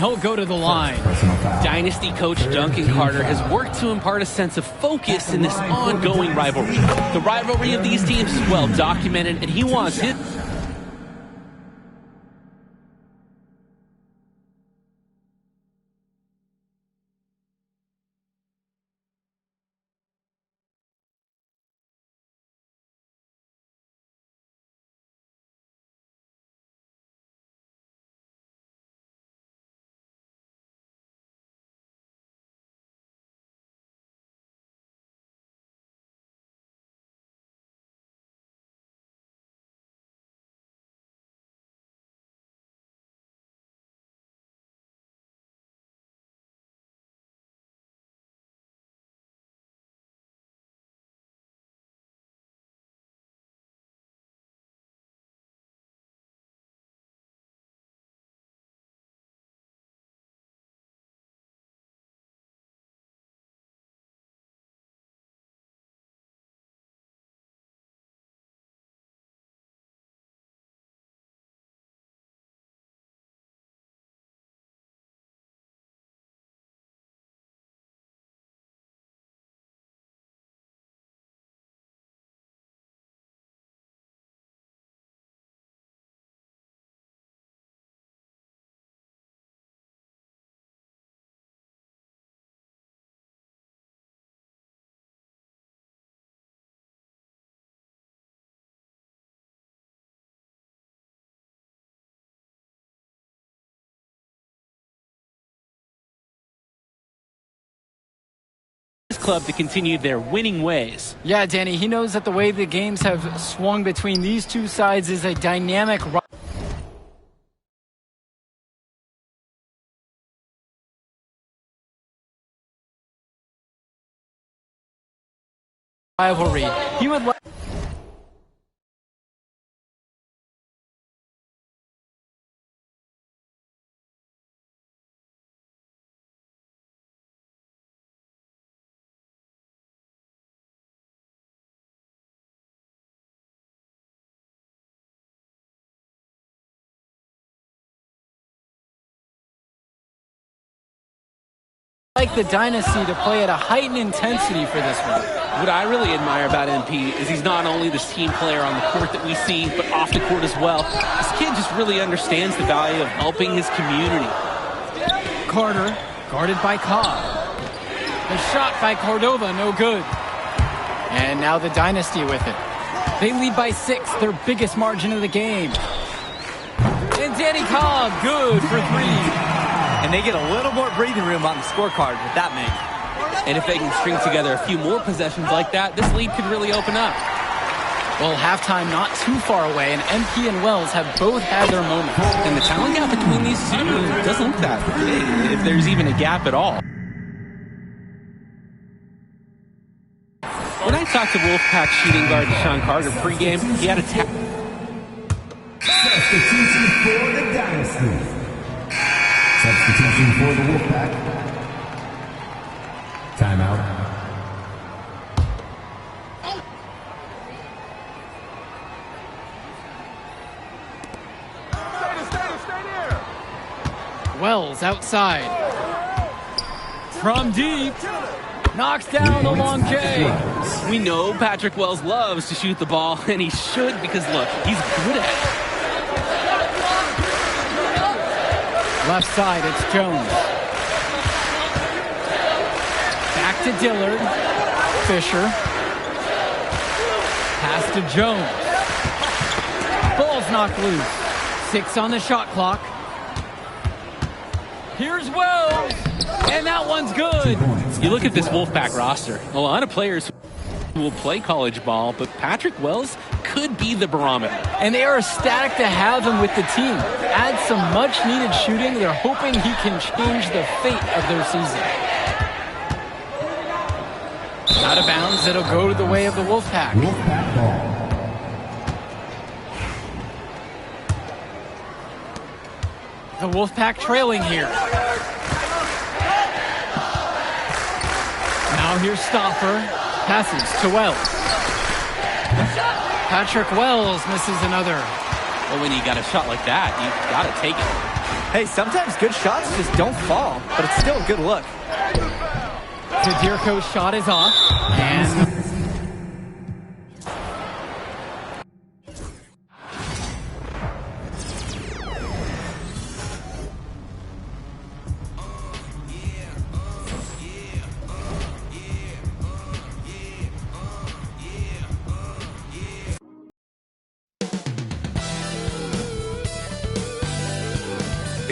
he'll go to the line. Dynasty coach Duncan Carter has worked to impart a sense of focus in this ongoing rivalry. The rivalry of these teams is well documented, and he wants his... club to continue their winning ways. Yeah, Danny, he knows that the way the games have swung between these two sides is a dynamic rivalry. He would like the Dynasty to play at a heightened intensity for this one. What I really admire about MP is he's not only this team player on the court that we see, but off the court as well. This kid just really understands the value of helping his community. Carter, guarded by Cobb. The shot by Cordova, no good. And now the Dynasty with it. They lead by 6, their biggest margin of the game. And Danny Cobb, good for 3. And they get a little more breathing room on the scorecard with that make. And if they can string together a few more possessions like that, this lead could really open up. Well, halftime not too far away, and MP and Wells have both had their moments. And the talent gap between these two doesn't look that big, if there's even a gap at all. When I talked to Wolfpack shooting guard Deshaun Carter pregame, he had a substitution for the Dynasty. Substitution for the Wolfpack. Timeout. Wells outside. From deep. Knocks down the long J. We know Patrick Wells loves to shoot the ball, and he should because, look, he's good at it. Left side, it's Jones. Back to Dillard. Fisher. Pass to Jones. Ball's knocked loose. 6 on the shot clock. Here's Wells. And that one's good. You look at this Wolfpack roster. A lot of players who will play college ball, but Patrick Wells could be the barometer. And they are ecstatic to have him with the team. Add some much-needed shooting. They're hoping he can change the fate of their season. Out of bounds, it'll go to the way of the Wolfpack. Wolfpack ball. The Wolfpack trailing here. Now here's Stoffer. Passes to Wells. Patrick Wells misses another. Well, when you got a shot like that, you got to take it. Hey, sometimes good shots just don't fall, but it's still a good look. Kudirko's shot is off, and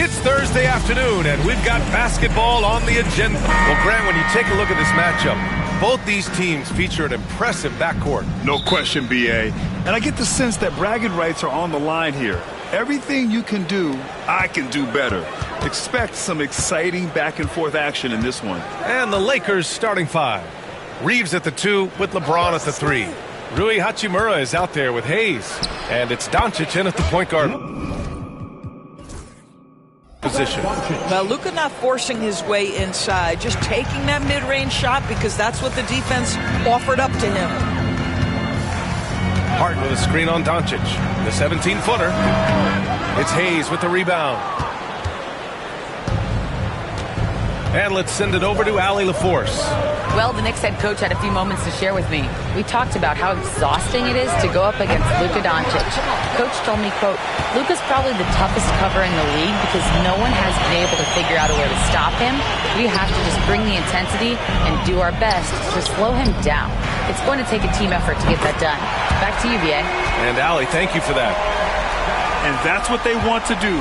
It's Thursday afternoon, and we've got basketball on the agenda. Well, Grant, when you take a look at this matchup, both these teams feature an impressive backcourt. No question, B.A. And I get the sense that bragging rights are on the line here. Everything you can do, I can do better. Expect some exciting back-and-forth action in this one. And the Lakers starting five. Reeves at the 2 with LeBron at the 3. Rui Hachimura is out there with Hayes. And it's Doncic in at the point guard position. Well, Luka not forcing his way inside, just taking that mid-range shot because that's what the defense offered up to him. Harden with a screen on Doncic. The 17-footer. It's Hayes with the rebound. And let's send it over to Allie LaForce. Well, the Knicks head coach had a few moments to share with me. We talked about how exhausting it is to go up against Luka Doncic. Coach told me, quote, Luka's probably the toughest cover in the league because no one has been able to figure out a way to stop him. We have to just bring the intensity and do our best to slow him down. It's going to take a team effort to get that done. Back to you, B.A. And Allie, thank you for that. And that's what they want to do.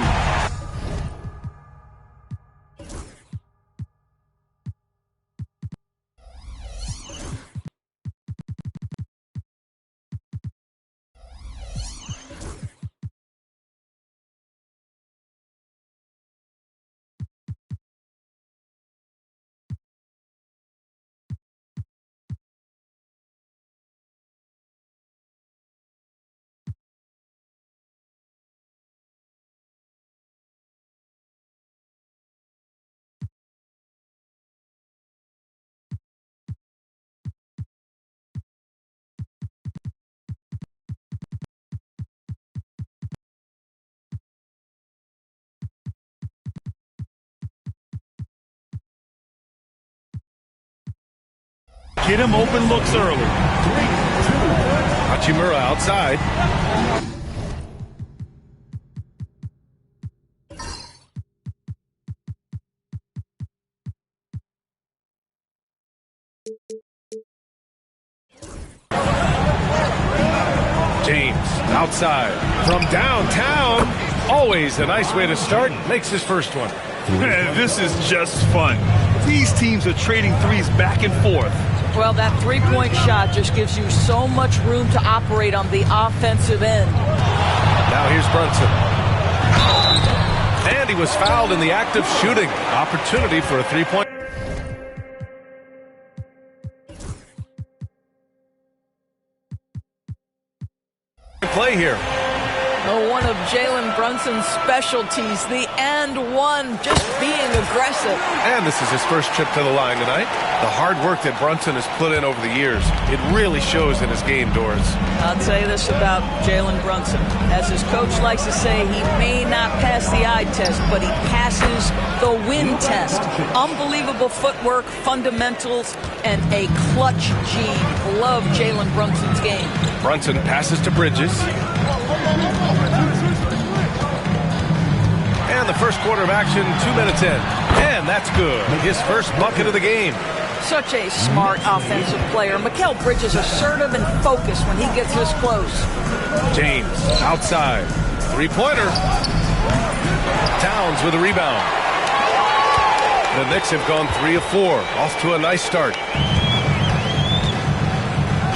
Get him open looks early. Hachimura outside. James outside from downtown. Always a nice way to start. Makes his first one. This is just fun. These teams are trading threes back and forth. Well, that three-point shot just gives you so much room to operate on the offensive end. Now here's Brunson. And he was fouled in the act of shooting. Opportunity for a three-point. Play here. One of Jalen Brunson's specialties, the and one, just being aggressive. And this is his first trip to the line tonight. The hard work that Brunson has put in over the years, it really shows in his game, Doris. I'll tell you this about Jalen Brunson. As his coach likes to say, he may not pass the eye test, but he passes the win test. Unbelievable footwork, fundamentals, and a clutch G. Love Jalen Brunson's game. Brunson passes to Bridges. And the first quarter of action, 2 minutes in. And that's good. His first bucket of the game. Such a smart offensive player. Mikal Bridges assertive and focused when he gets this close. James outside. Three-pointer. Towns with a rebound. The Knicks have gone 3 of 4. Off to a nice start.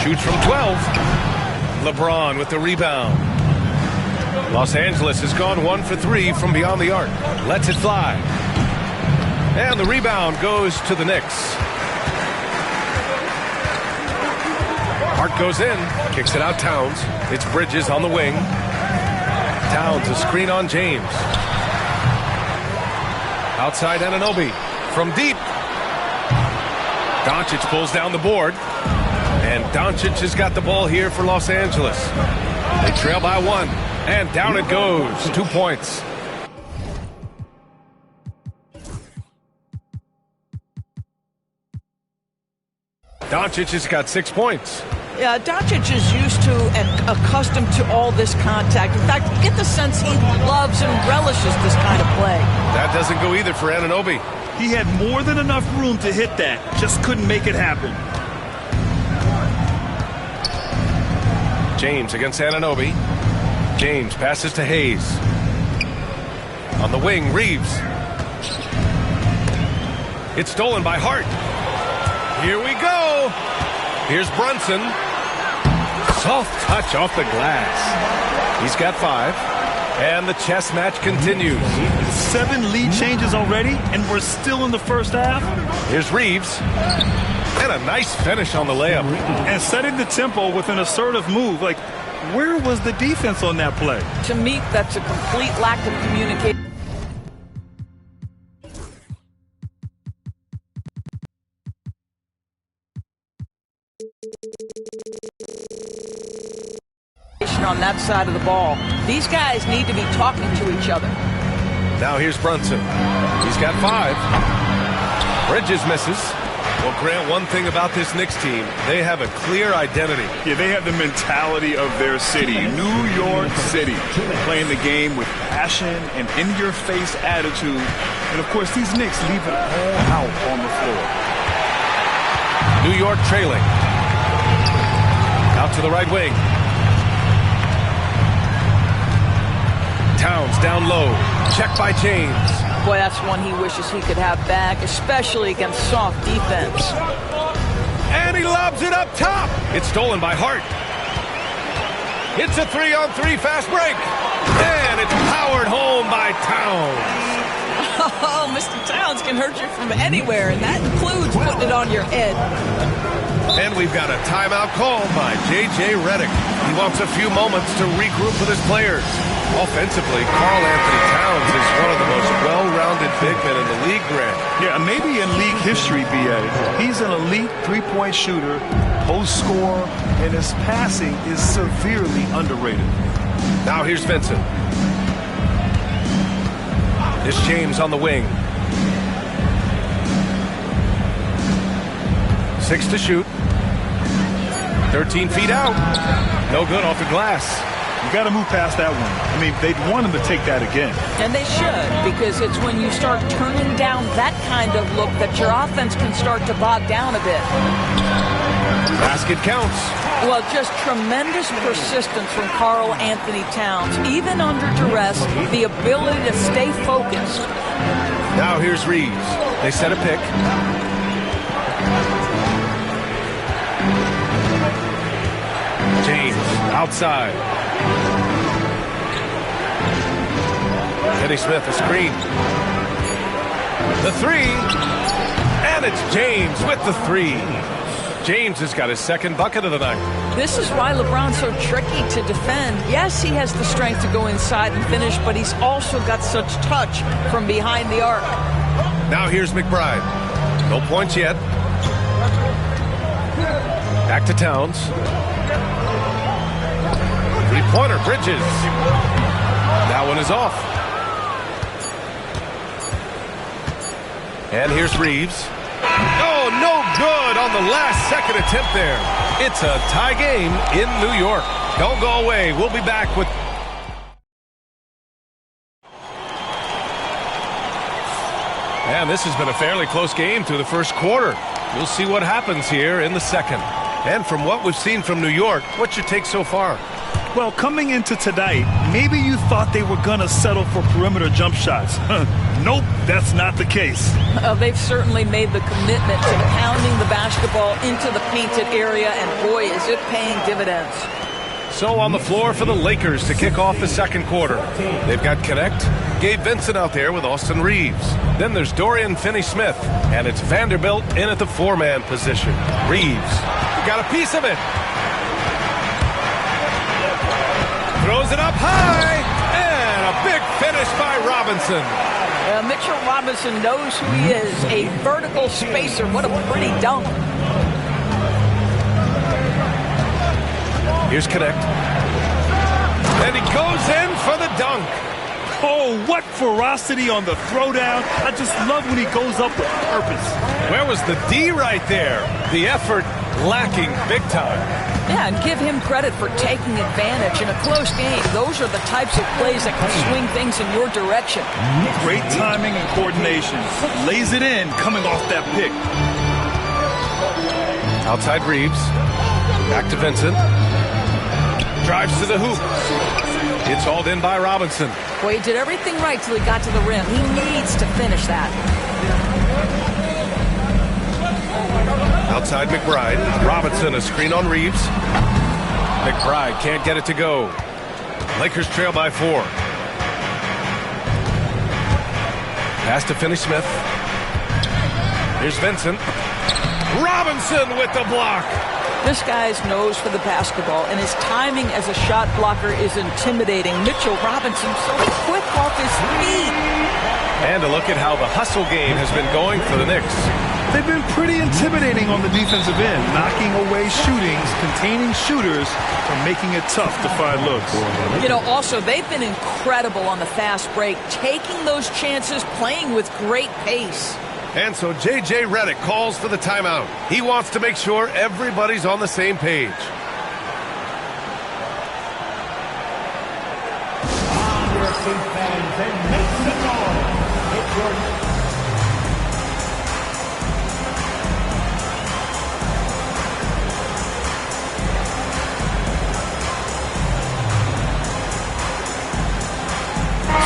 Shoots from 12. LeBron with the rebound. Los Angeles has gone 1 for 3 from beyond the arc. Lets it fly. And the rebound goes to the Knicks. Hart goes in, kicks it out Towns. It's Bridges on the wing. Towns, a screen on James. Outside Anunoby from deep. Doncic pulls down the board. And Doncic has got the ball here for Los Angeles. They trail by 1. And down it goes. 2 points. Doncic has got 6 points. Yeah, Doncic is used to and accustomed to all this contact. In fact, you get the sense he loves and relishes this kind of play. That doesn't go either for Anunoby. He had more than enough room to hit that. Just couldn't make it happen. James against Anunoby. James passes to Hayes. On the wing, Reeves. It's stolen by Hart. Here we go. Here's Brunson. Soft touch off the glass. He's got 5. And the chess match continues. 7 lead changes already, and we're still in the first half. Here's Reeves. And a nice finish on the layup. And setting the tempo with an assertive move. Like, where was the defense on that play? To me, that's a complete lack of communication. On that side of the ball. These guys need to be talking to each other. Now here's Brunson. He's got 5. Bridges misses. Well, Grant, one thing about this Knicks team, they have a clear identity. Yeah, they have the mentality of their city, New York City, playing the game with passion and in-your-face attitude. And, of course, these Knicks leave it all out on the floor. New York trailing. Out to the right wing. Towns down low. Check by James. Boy, that's one he wishes he could have back, especially against soft defense. And he lobs it up top. It's stolen by Hart. It's a 3-on-3 fast break. And it's powered home by Towns. Oh, Mr. Towns can hurt you from anywhere, and that includes putting it on your head. And we've got a timeout called by J.J. Redick. He wants a few moments to regroup with his players. Offensively, Karl Anthony Towns is one of the most well-rounded big men in the league, Grant. Yeah, maybe in league history, B.A. He's an elite three-point shooter, post scorer, and his passing is severely underrated. Now here's Vincent. It's James on the wing. 6 to shoot. 13 feet out. No good off the glass. You got to move past that one. I mean, they'd want him to take that again. And they should, because it's when you start turning down that kind of look that your offense can start to bog down a bit. Basket counts. Well, just tremendous persistence from Karl Anthony Towns. Even under duress, the ability to stay focused. Now here's Reeves. They set a pick. James outside. Kenny Smith, a screen. The 3. And it's James with the 3. James has got his second bucket of the night. This is why LeBron's so tricky to defend. Yes, he has the strength to go inside and finish, but he's also got such touch from behind the arc. Now here's McBride. No points yet. Back to Towns. Three-pointer, Bridges. That one is off. And here's Reeves. Oh, no good on the last second attempt there. It's a tie game in New York. Don't go away. We'll be back with... And this has been a fairly close game through the first quarter. We'll see what happens here in the second. And from what we've seen from New York, what's your take so far? Well, coming into tonight, maybe you thought they were going to settle for perimeter jump shots. Nope, that's not the case. They've certainly made the commitment to pounding the basketball into the painted area, and boy, is it paying dividends. So on the floor for the Lakers to kick off the second quarter. They've got Connect, Gabe Vincent out there with Austin Reeves. Then there's Dorian Finney-Smith, and it's Vanderbilt in at the 4-man position. Reeves got a piece of it. Throws it up high, and a big finish by Robinson. Mitchell Robinson knows who he is, a vertical spacer. What a pretty dunk. Here's Connect. And he goes in for the dunk. Oh, what ferocity on the throwdown. I just love when he goes up with purpose. Where was the D right there? The effort lacking big time. Yeah, and give him credit for taking advantage in a close game. Those are the types of plays that can swing things in your direction. Great timing and coordination. Lays it in coming off that pick. Outside Reeves. Back to Vincent. Drives to the hoop. It's hauled in by Robinson. Well, he did everything right till he got to the rim. He needs to finish that. Outside McBride. Robinson, a screen on Reeves. McBride can't get it to go. Lakers trail by 4. Pass to Finney-Smith. Here's Vincent. Robinson with the block. This guy's nose for the basketball, and his timing as a shot blocker is intimidating. Mitchell Robinson so quick off his feet. And a look at how the hustle game has been going for the Knicks. They've been pretty intimidating on the defensive end, knocking away shootings, containing shooters, and making it tough to find looks. You know, also, they've been incredible on the fast break, taking those chances, playing with great pace. And so J.J. Redick calls for the timeout. He wants to make sure everybody's on the same page.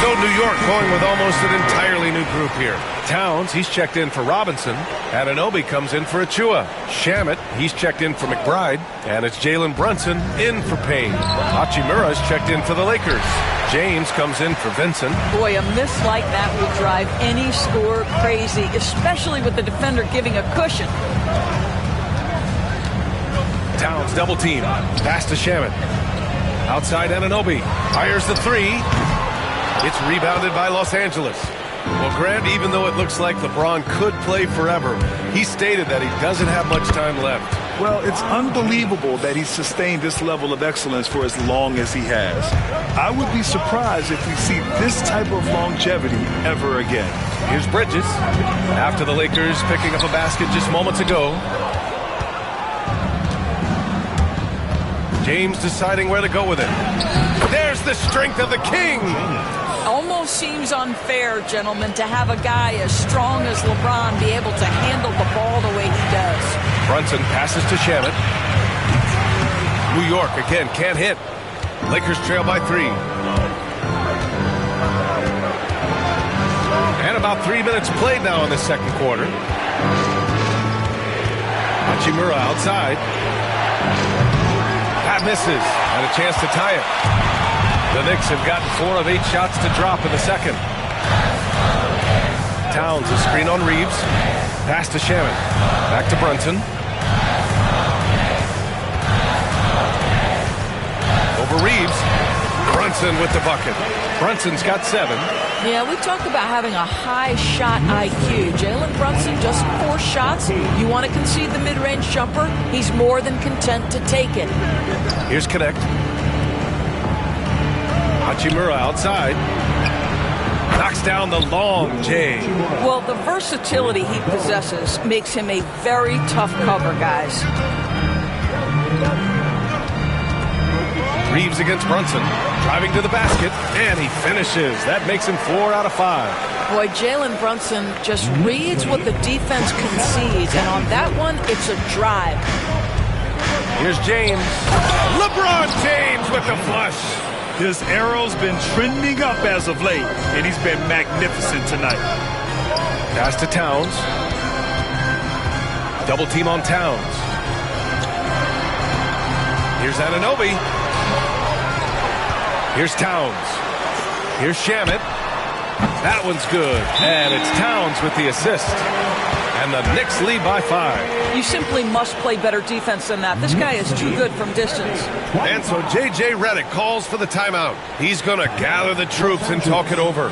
So New York going with almost an entirely new group here. Towns, he's checked in for Robinson. Anunoby comes in for Achua. Shamet, he's checked in for McBride. And it's Jalen Brunson in for Payne. Hachimura's checked in for the Lakers. James comes in for Vincent. Boy, a miss like that will drive any scorer crazy, especially with the defender giving a cushion. Towns double team. Pass to Shamet. Outside Anunoby. Fires the three. It's rebounded by Los Angeles. Well, Grant, even though it looks like LeBron could play forever, he stated that he doesn't have much time left. Well, it's unbelievable that he's sustained this level of excellence for as long as he has. I would be surprised if we see this type of longevity ever again. Here's Bridges. After the Lakers picking up a basket just moments ago. James deciding where to go with it. There's the strength of the king. Almost seems unfair, gentlemen, to have a guy as strong as LeBron be able to handle the ball the way he does. Brunson passes to Shamet. New York again can't hit. Lakers trail by 3. And about 3 minutes played now in the second quarter. Hachimura outside. That misses. And a chance to tie it. The Knicks have gotten 4 of 8 shots to drop in the second. Towns a screen on Reeves. Pass to Shamet. Back to Brunson. Over Reeves. Brunson with the bucket. Brunson's got 7. Yeah, we talked about having a high shot IQ. Jalen Brunson just 4 shots. You want to concede the mid-range jumper? He's more than content to take it. Here's Connect. Hachimura outside. Knocks down the long J. Well, the versatility he possesses makes him a very tough cover, guys. Reeves against Brunson. Driving to the basket. And he finishes. That makes him 4 out of 5. Boy, Jalen Brunson just reads what the defense concedes. And on that one, it's a drive. Here's James. LeBron James with the flush. His arrow's been trending up as of late, and he's been magnificent tonight. Pass to Towns. Double team on Towns. Here's Anunoby. Here's Towns. Here's Shamet. That one's good. And it's Towns with the assist. And the Knicks lead by 5. You simply must play better defense than that. This guy is too good from distance. And so J.J. Redick calls for the timeout. He's going to gather the troops and talk it over.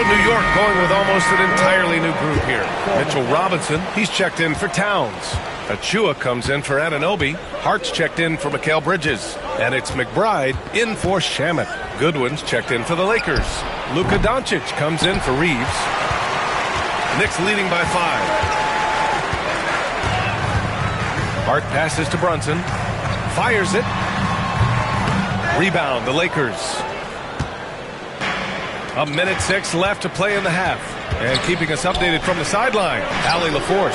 New York going with almost an entirely new group here. Mitchell Robinson, he's checked in for Towns. Achua comes in for Anunoby. Hart's checked in for Mikal Bridges. And it's McBride in for Shamet. Goodwin's checked in for the Lakers. Luka Doncic comes in for Reeves. Knicks leading by 5. Hart passes to Brunson. Fires it. Rebound, the Lakers. 1:06 left to play in the half. And keeping us updated from the sideline, Allie LaForce.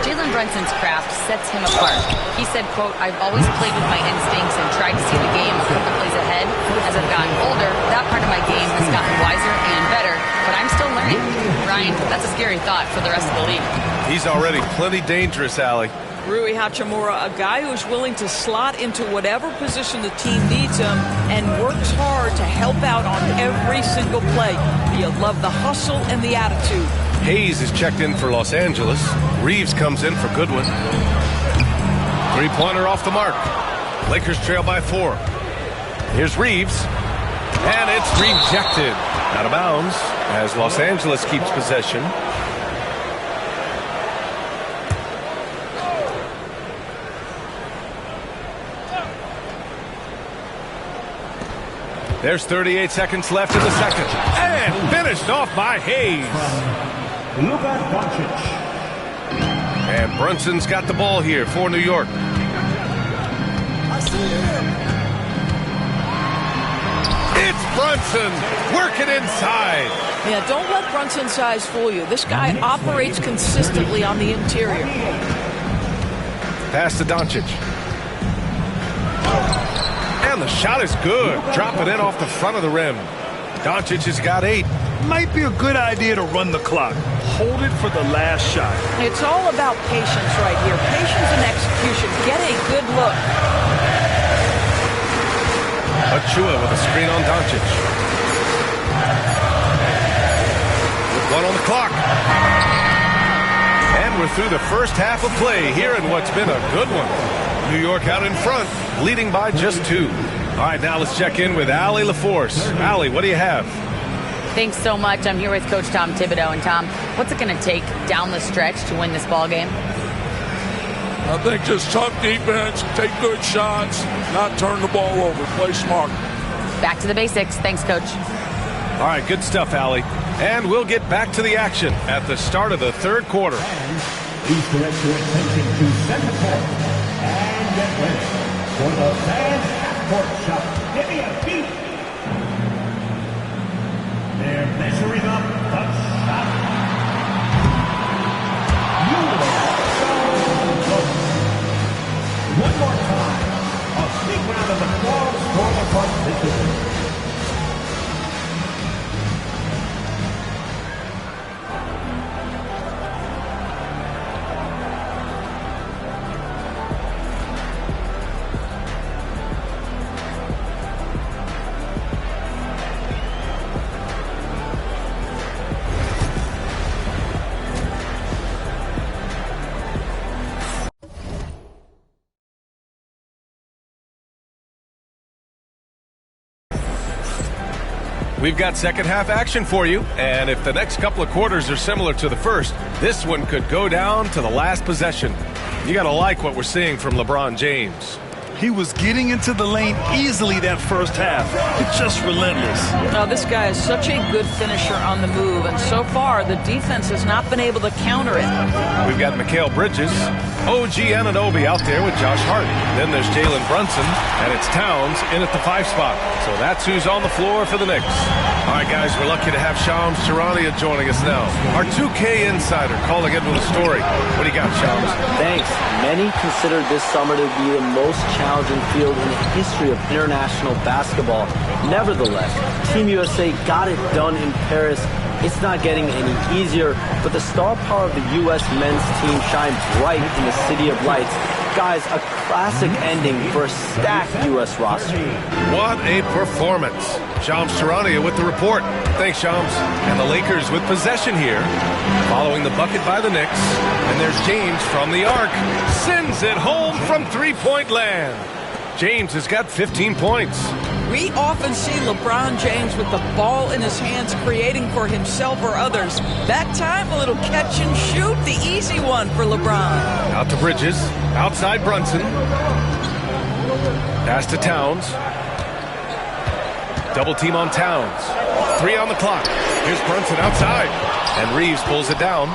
Jalen Brunson's craft sets him apart. He said, quote, "I've always played with my instincts and tried to see the game a couple plays ahead. As I've gotten older, that part of my game has gotten wiser and better, but I'm still learning." Ryan, that's a scary thought for the rest of the league. He's already plenty dangerous, Allie. Rui Hachimura, a guy who's willing to slot into whatever position the team needs him and works hard to help out on every single play. You love the hustle and the attitude. Hayes is checked in for Los Angeles. Reeves comes in for Goodwin. Three-pointer off the mark. Lakers trail by 4. Here's Reeves. And it's rejected. Out of bounds as Los Angeles keeps possession. There's 38 seconds left in the second. And finished off by Hayes. Luka Doncic. And Brunson's got the ball here for New York. It's Brunson working inside. Yeah, don't let Brunson's size fool you. This guy operates consistently on the interior. Pass to Doncic. And the shot is good. Drop it in off the front of the rim. Doncic has got 8. Might be a good idea to run the clock. Hold it for the last shot. It's all about patience right here. Patience and execution. Get a good look. Achua with a screen on Doncic. With 1 on the clock. And we're through the first half of play here in what's been a good one. New York out in front, leading by just 2. All right, now let's check in with Allie LaForce. Allie, what do you have? Thanks so much. I'm here with Coach Tom Thibodeau. And Tom, what's it going to take down the stretch to win this ball game? I think just tough defense, take good shots, not turn the ball over, play smart. Back to the basics. Thanks, Coach. All right, good stuff, Allie. And we'll get back to the action at the start of the third quarter. Please direct your attention to center court and get ready for the fans half-court shot. Give me a beat. They're measuring up the shot. You are so close. One more time. A big round of applause for the participants. We've got second half action for you, and if the next couple of quarters are similar to the first, this one could go down to the last possession. You got to like what we're seeing from LeBron James. He was getting into the lane easily that first half. It's just relentless. Now, this guy is such a good finisher on the move, and so far the defense has not been able to counter it. We've got Mikal Bridges, OG Anunoby out there with Josh Hart. Then there's Jalen Brunson, and it's Towns in at the 5 spot. So that's who's on the floor for the Knicks. All right, guys, we're lucky to have Shams Charania joining us now. Our 2K insider calling in with a story. What do you got, Shams? Thanks. Many consider this summer to be the most challenging field in the history of international basketball. Nevertheless, Team USA got it done in Paris. It's not getting any easier, but the star power of the U.S. men's team shined bright in the City of Lights. Guys, a classic ending for a stacked U.S. roster. What a performance. Shams Charania with the report. Thanks, Shams. And the Lakers with possession here. Following the bucket by the Knicks. And there's James from the arc. Sends it home from three-point land. James has got 15 points. We often see LeBron James with the ball in his hands creating for himself or others. That time, a little catch and shoot, the easy one for LeBron. Out to Bridges. Outside Brunson. Pass to Towns. Double team on Towns. 3 on the clock. Here's Brunson outside. And Reeves pulls it down.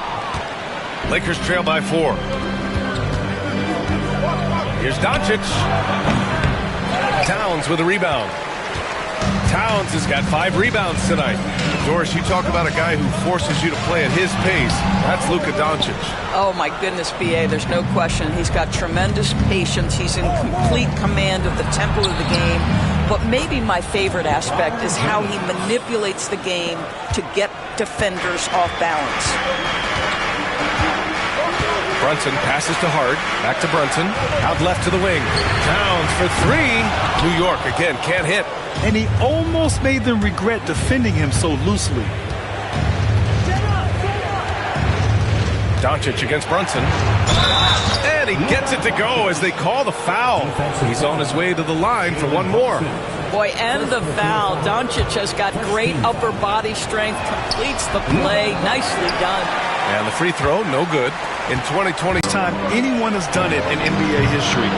Lakers trail by 4. Here's Doncic. Towns with a rebound. Towns has got 5 rebounds tonight. Doris, you talk about a guy who forces you to play at his pace. That's Luka Doncic. Oh, my goodness, B.A., there's no question. He's got tremendous patience. He's in complete command of the tempo of the game. But maybe my favorite aspect is how he manipulates the game to get defenders off balance. Brunson passes to Hart. Back to Brunson. Out left to the wing. Towns for 3. New York, again, can't hit. And he almost made them regret defending him so loosely. Doncic against Brunson. And he gets it to go as they call the foul. He's on his way to the line for one more. Boy, and the foul. Doncic has got great upper body strength, completes the play. Nicely done. And the free throw, no good. In 2020 time anyone has done it in NBA history.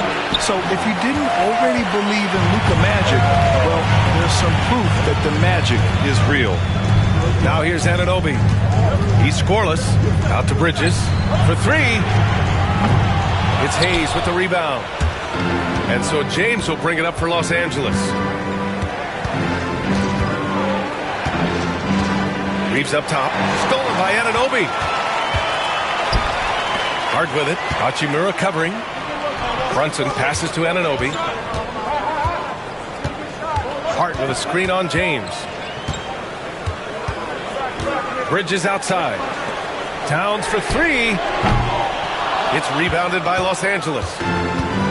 So if you didn't already believe in Luka Magic, well, there's some proof that the magic is real. Now here's Anunoby. He's scoreless. Out to Bridges for 3. It's Hayes with the rebound. And so James will bring it up for Los Angeles. Reeves up top. Stolen by Anunoby. Hard with it. Hachimura covering. Brunson passes to Anunoby. Hart with a screen on James. Bridges outside. Towns for 3. It's rebounded by Los Angeles.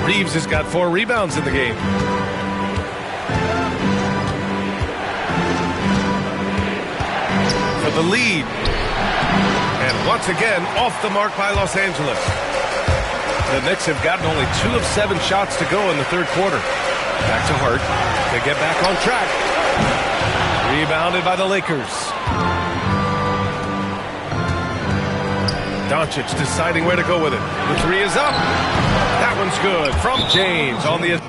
Reeves has got 4 rebounds in the game. For the lead. And once again, off the mark by Los Angeles. The Knicks have gotten only 2 of 7 shots to go in the third quarter. Back to Hart. They get back on track. Rebounded by the Lakers. Doncic deciding where to go with it. The 3 is up. That one's good from James on the...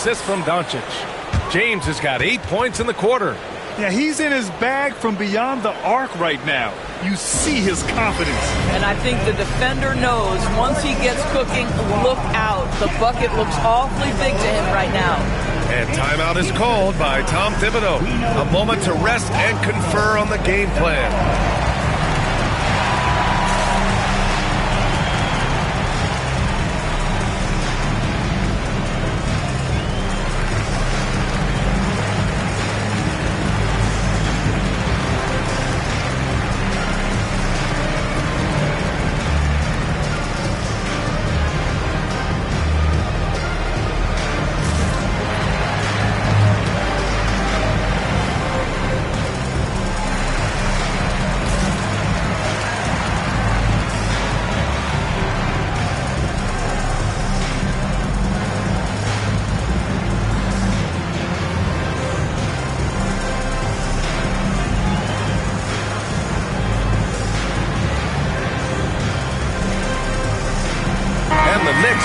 assist from Doncic. James has got 8 points in the quarter. Yeah, he's in his bag from beyond the arc right now. You see his confidence. And I think the defender knows once he gets cooking, look out. The bucket looks awfully big to him right now. And timeout is called by Tom Thibodeau. A moment to rest and confer on the game plan.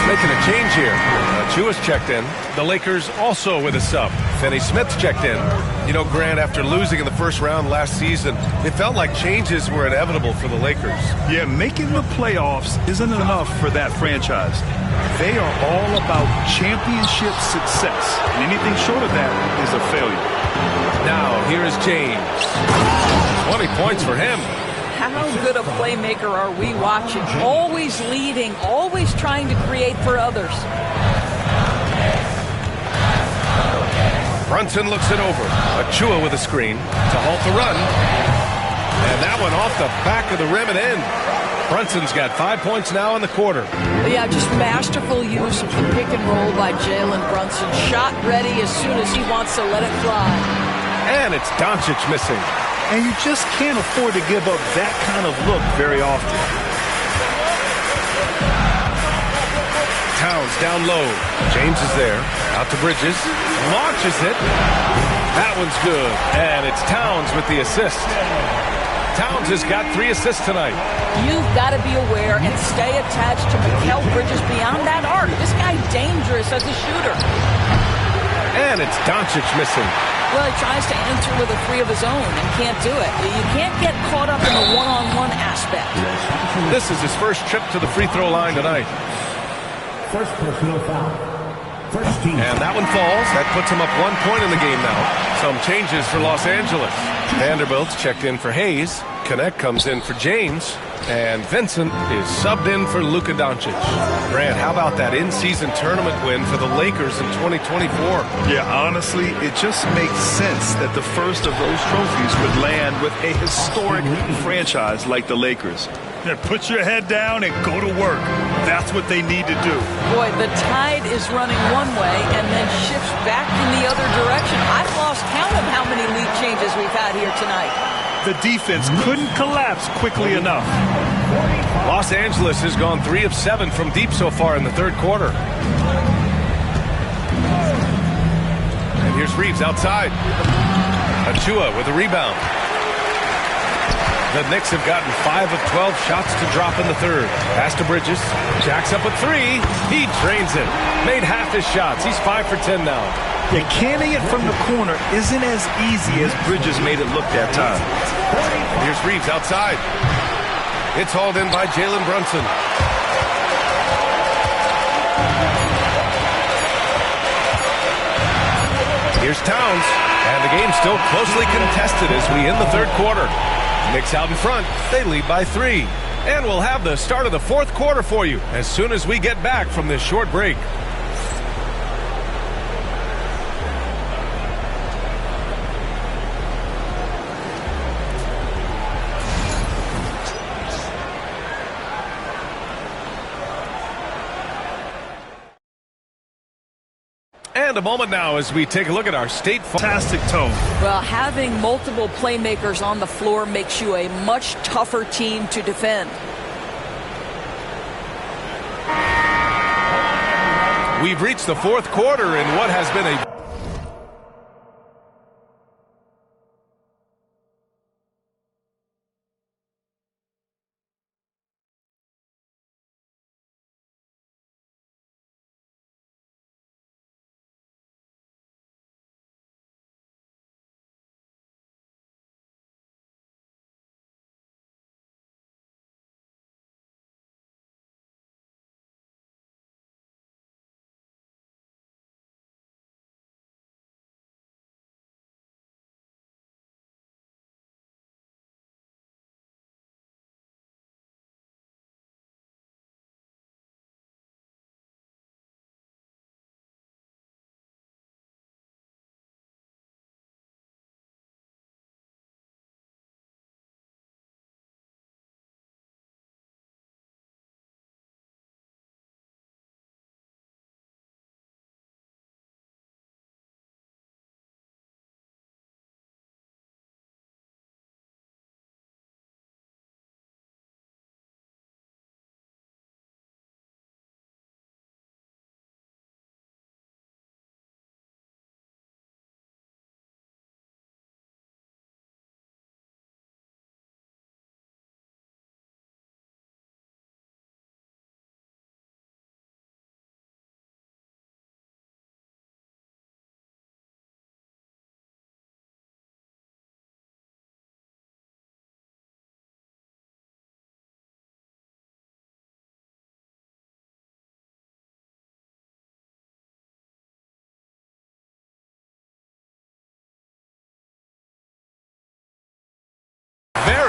Making a change here. Chua's checked in. The Lakers also with a sub. Finney Smith's checked in. You know, Grant, after losing in the first round last season, it felt like changes were inevitable for the Lakers. Yeah, making the playoffs isn't enough for that franchise. They are all about championship success. And anything short of that is a failure. Now, here is James. 20 points for him. How good a playmaker are we watching? Always leading, always trying to create for others. Brunson looks it over. Achua with a screen to halt the run. And that one off the back of the rim and in. Brunson's got 5 points now in the quarter. Yeah, just masterful use of the pick and roll by Jalen Brunson. Shot ready as soon as he wants to let it fly. And it's Doncic missing. And you just can't afford to give up that kind of look very often. Towns down low. James is there. Out to Bridges. Launches it. That one's good. And it's Towns with the assist. Towns has got 3 assists tonight. You've got to be aware and stay attached to Mikal Bridges beyond that arc. This guy's dangerous as a shooter. And it's Doncic missing. Well, he tries to answer with a 3 of his own and can't do it. You can't get caught up in the one-on-one aspect. This is his first trip to the free throw line tonight. First personal foul. First team. And that one falls. That puts him up 1 point in the game now. Some changes for Los Angeles. Vanderbilt's checked in for Hayes. Connect comes in for James. And Vincent is subbed in for Luka Doncic. Grant, how about that in-season tournament win for the Lakers in 2024? Yeah, honestly, it just makes sense that the first of those trophies would land with a historic franchise like the Lakers. Yeah, put your head down and go to work. That's what they need to do. Boy, the tide is running one way and then shifts back in the other direction. I've lost count of how many lead changes we've had here tonight. The defense couldn't collapse quickly enough. Los Angeles has gone 3 of 7 from deep so far in the third quarter. And here's Reeves outside. Achua with a rebound. The Knicks have gotten 5 of 12 shots to drop in the third. Pass to Bridges. Jacks up a 3. He drains it. Made half his shots. He's 5 for 10 now. Yeah, canning it from the corner isn't as easy as Bridges made it look that time. Here's Reeves outside. It's hauled in by Jalen Brunson. Here's Towns. And the game's still closely contested as we end the third quarter. Knicks out in front. They lead by 3. And we'll have the start of the fourth quarter for you as soon as we get back from this short break. And a moment now as we take a look at our state. Fantastic tone. Well, having multiple playmakers on the floor makes you a much tougher team to defend. We've reached the fourth quarter in what has been a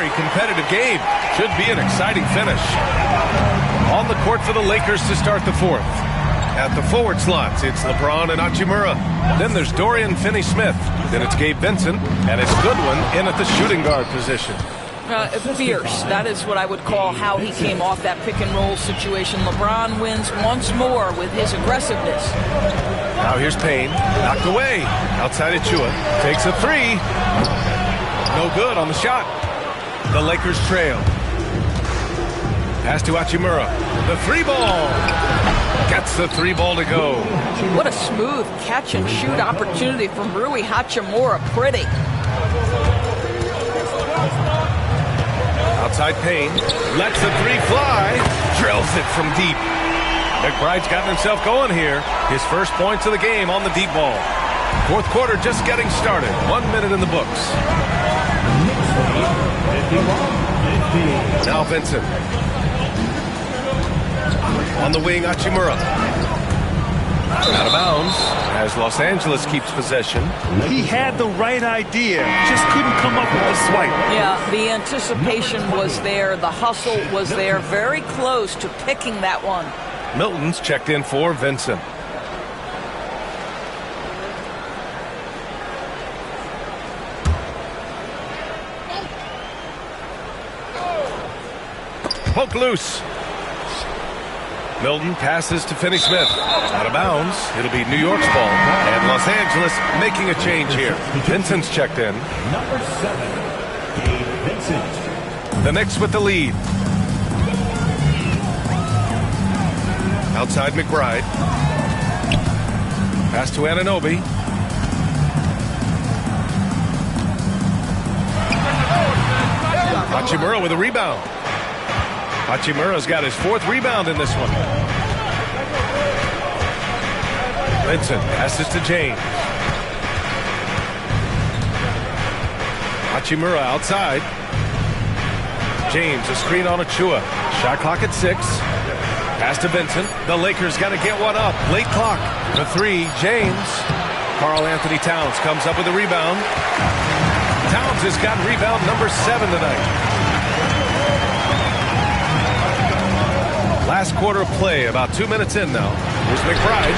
very competitive game. Should be an exciting finish. On the court for the Lakers to start the fourth. At the forward slots, it's LeBron and Hachimura. Then there's Dorian Finney-Smith. Then it's Gabe Vincent. And it's Goodwin in at the shooting guard position. Fierce. That is what I would call how he came off that pick-and-roll situation. LeBron wins once more with his aggressiveness. Now here's Payne. Knocked away. Outside Achua. Takes a three. No good on the shot. The Lakers trail. Pass to Hachimura. The three ball. Gets the three ball to go. What a smooth catch-and-shoot opportunity from Rui Hachimura. Pretty. Outside Payne, lets the three fly, drills it from deep. McBride's gotten himself going here. His first points of the game on the deep ball. Fourth quarter just getting started. 1 minute in the books. Now Vincent. On the wing, Hachimura. Out of bounds as Los Angeles keeps possession. He had the right idea, just couldn't come up with the swipe. Yeah, the anticipation was there. The hustle was there. Very close to picking that one. Milton's checked in for Vincent. Poke loose. Milton passes to Finney-Smith. Out of bounds. It'll be New York's ball. And Los Angeles making a change here. Vincent's checked in. Number 7, Gabe Vincent. The Knicks with the lead. Outside McBride. Pass to Anunoby. Hachimura with a rebound. Hachimura's got his fourth rebound in this one. Vincent passes to James. Hachimura outside. James, a screen on Achua. Shot clock at 6. Pass to Vincent. The Lakers got to get one up. Late clock. The three, James. Karl Anthony Towns comes up with a rebound. Towns has got rebound number 7 tonight. Last quarter of play, about 2 minutes in now. Here's McBride.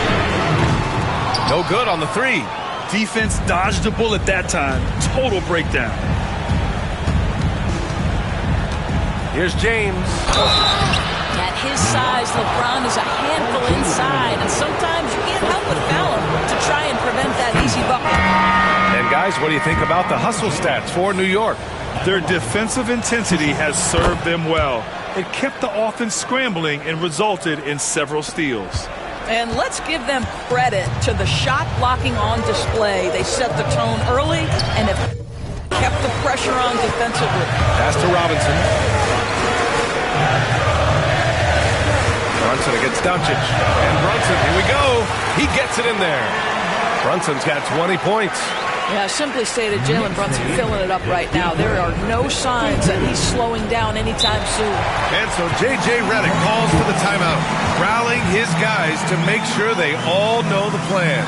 No good on the three. Defense dodged the bullet that time. Total breakdown. Here's James. At his size, LeBron is a handful inside, and sometimes you can't help but foul him to try and prevent that easy bucket. And guys, what do you think about the hustle stats for New York? Their defensive intensity has served them well. It kept the offense scrambling and resulted in several steals. And let's give them credit to the shot blocking on display. They set the tone early and have kept the pressure on defensively. Pass to Robinson. Brunson against Doncic. And Brunson, here we go. He gets it in there. Brunson's got 20 points. Yeah, simply stated, Jalen Brunson filling it up right now. There are no signs that he's slowing down anytime soon. And so J.J. Redick calls for the timeout, rallying his guys to make sure they all know the plan.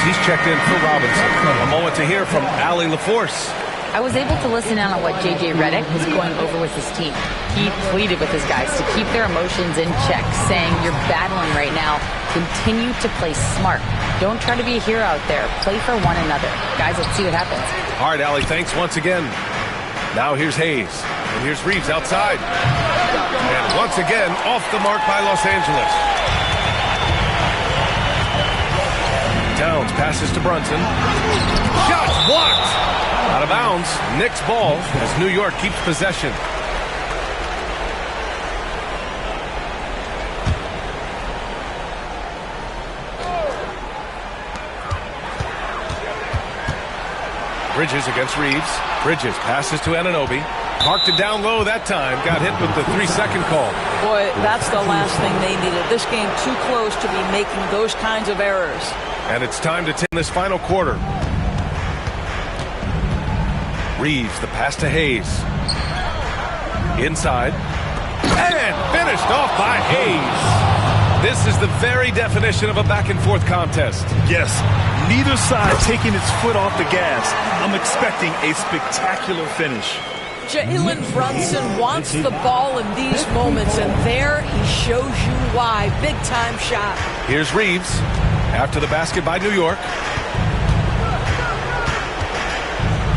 He's checked in for Robinson. A moment to hear from Allie LaForce. I was able to listen in on what J.J. Redick was going over with his team. He pleaded with his guys to keep their emotions in check, saying, "You're battling right now. Continue to play smart. Don't try to be a hero out there. Play for one another." Guys, let's see what happens. All right, Allie, thanks once again. Now here's Hayes. And here's Reeves outside. And once again, off the mark by Los Angeles. Towns passes to Brunson. Shots blocked. Out of bounds. Knicks ball as New York keeps possession. Bridges against Reeves. Bridges passes to Anunoby. Marked it down low that time. Got hit with the 3-second call. Boy, that's the last thing they needed. This game too close to be making those kinds of errors. And it's time to tip this final quarter. Reeves, the pass to Hayes. Inside. And finished off by Hayes. This is the very definition of a back-and-forth contest. Yes, neither side taking its foot off the gas. I'm expecting a spectacular finish. Jalen Brunson wants the ball in these moments, and there he shows you why. Big-time shot. Here's Reeves after the basket by New York.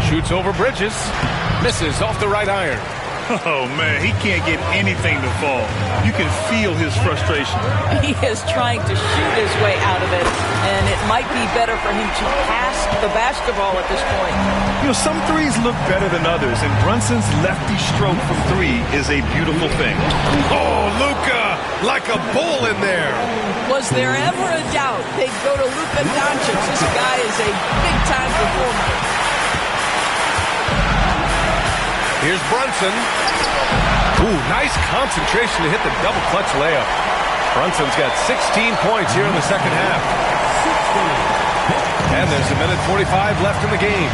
Shoots over Bridges. Misses off the right iron. Oh, man, he can't get anything to fall. You can feel his frustration. He is trying to shoot his way out of it, and it might be better for him to pass the basketball at this point. You know, some threes look better than others, and Brunson's lefty stroke from three is a beautiful thing. Oh, Luka, like a bull in there. Was there ever a doubt they'd go to Luka Doncic? This guy is a big-time performer. Here's Brunson. Ooh, nice concentration to hit the double clutch layup. Brunson's got 16 points here in the second half. And there's a minute 45 left in the game.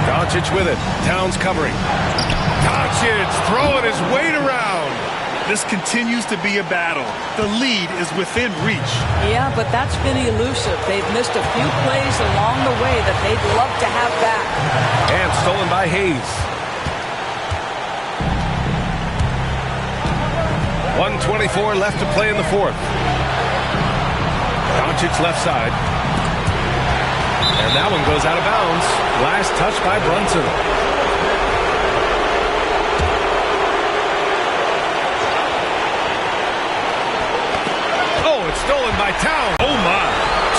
Doncic with it. Towns covering. Doncic throwing his weight around. This continues to be a battle. The lead is within reach. Yeah, but that's been elusive. They've missed a few plays along the way that they'd love to have back. And stolen by Hayes. 1:24 left to play in the fourth. Doncic left side. And that one goes out of bounds. Last touch by Brunson. Stolen by Towns. Oh, my.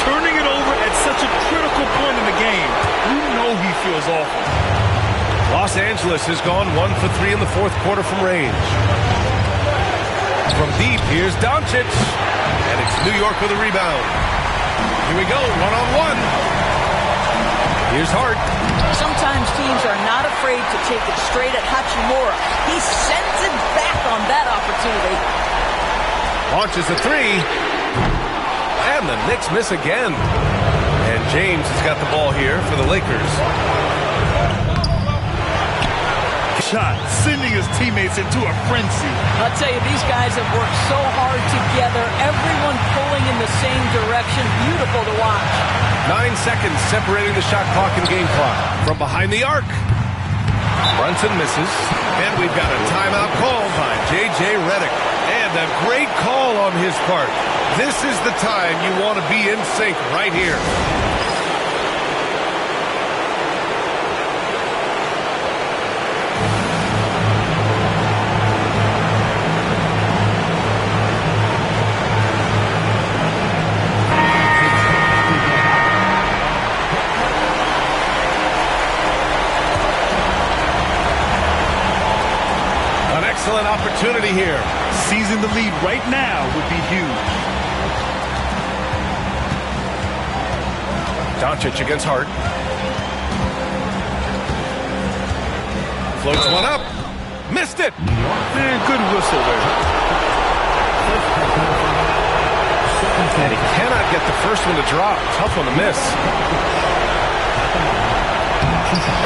Turning it over at such a critical point in the game. You know he feels awful. Los Angeles has gone 1 for 3 in the fourth quarter from range. From deep, here's Doncic. And it's New York with a rebound. Here we go, one-on-one. Here's Hart. Sometimes teams are not afraid to take it straight at Hachimura. He sends it back on that opportunity. Launches a three. And the Knicks miss again. And James has got the ball here for the Lakers. Shot, sending his teammates into a frenzy. I'll tell you, these guys have worked so hard together. Everyone pulling in the same direction. Beautiful to watch. 9 seconds separating the shot clock and game clock. From behind the arc. Brunson misses. And we've got a timeout called by J.J. Redick. And a great call on his part. This is the time you want to be in sync right here. An excellent opportunity here. Seizing the lead right now would be huge. Doncic against Hart. Floats one up. Missed it. Man, good whistle there. And he cannot get the first one to drop. Tough one to miss.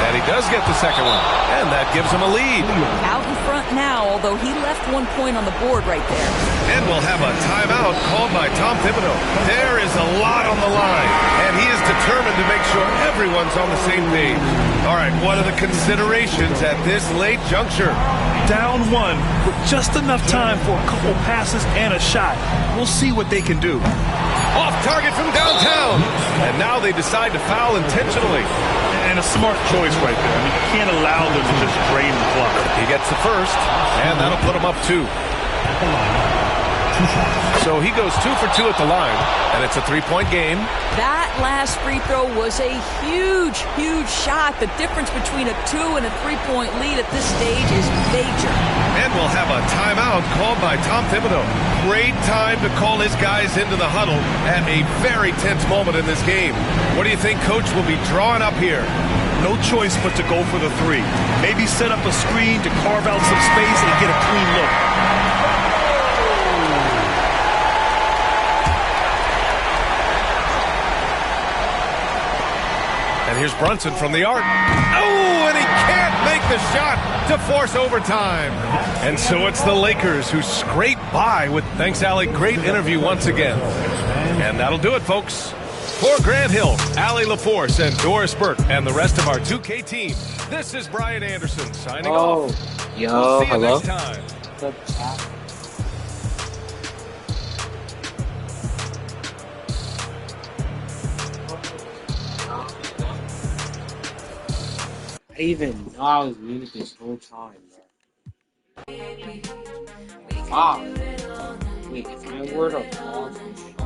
And he does get the second one. And that gives him a lead. Out in front now, although he left 1 point on the board right there. And we'll have a timeout called by Tom Thibodeau. There is a lot on the line. And he is determined to make sure everyone's on the same page. All right, what are the considerations at this late juncture? Down one with just enough time for a couple passes and a shot. We'll see what they can do. Off target from downtown. And now they decide to foul intentionally. And a smart choice right there. I mean, you can't allow them to just drain the clock. He gets the first, and that'll put him up 2. So he goes 2 for 2 at the line, and it's a 3-point game. That last free throw was a huge, huge shot. The difference between a 2 and a 3-point lead at this stage is major. And we'll have a timeout called by Tom Thibodeau. Great time to call his guys into the huddle at a very tense moment in this game. What do you think Coach will be drawing up here? no choice but to go for the three. Maybe set up a screen to carve out some space and get a clean look. And here's Brunson from the arc. Oh, and he can't make the shot to force overtime. And so it's the Lakers who scrape by with, thanks, Allie, great interview once again. And that'll do it, folks. For Grant Hill, Allie LaForce, and Doris Burke, and the rest of our 2K team, this is Brian Anderson signing off. Yo, we'll see you hello? next time. I didn't even know I was muted this whole time, bro. Wow. Wait, if I were to fall from